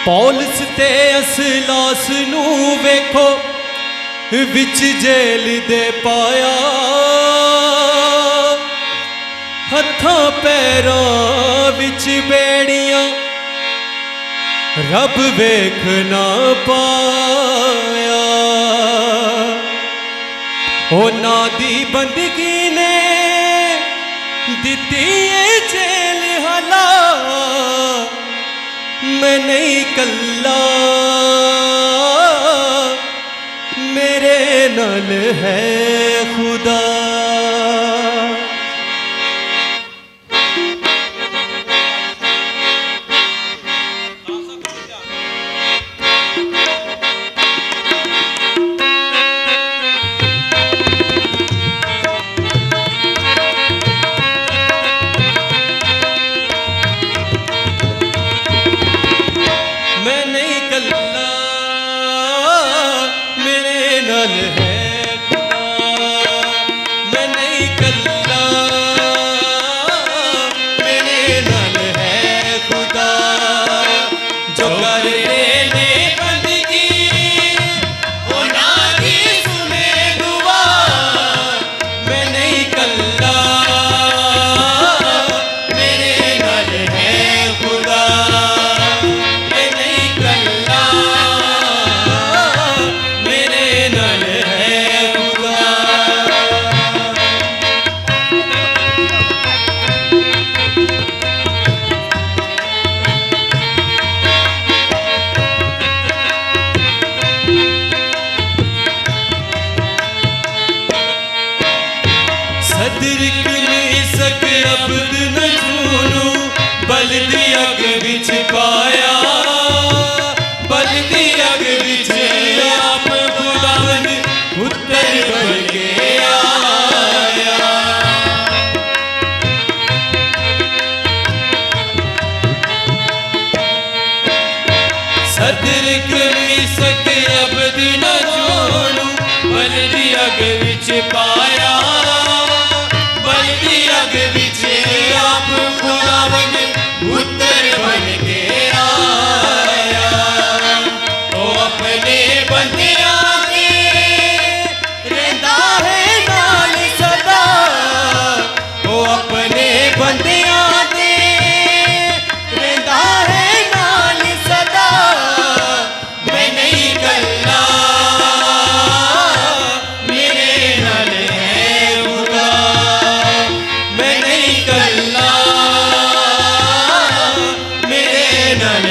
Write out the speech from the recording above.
पौलुस ते असलास नू वेखो विच जेल दे पाया, हथां पैरां विच बेड़ियां रब वेख ना पाया। ओना दी बंदगी ने दिती जेल हला, मैं नहीं कल्ला मेरे नाल है खुदा। मैं नहीं कल्ला मेरे नाल है खुदा, मैं नहीं कल्ला मेरे नाल है खुदा। जो करते ने बंदगी उन्हां दी सुने दुआ, मैं नहीं कल्ला मेरे नाल है खुदा। सदरिक मिसक अब्द नजूनू बलदी अग विच पाया, बलदी अग विच आप खुदावंद पुत्तर बन के आया। सदरिक मिसक अब्द नजूनू बलदी अग विच पाया, आप खुदावंद पुत्तर बन के आया। ओ अपने बंदियां दे रहिंदा है नाल सदा, ओ अपने बंदियां दे रहिंदा है नाल सदा। मैं नहीं कल्ला मेरे नाल है खुदा, मैं नहीं कल्ला मेरे नाल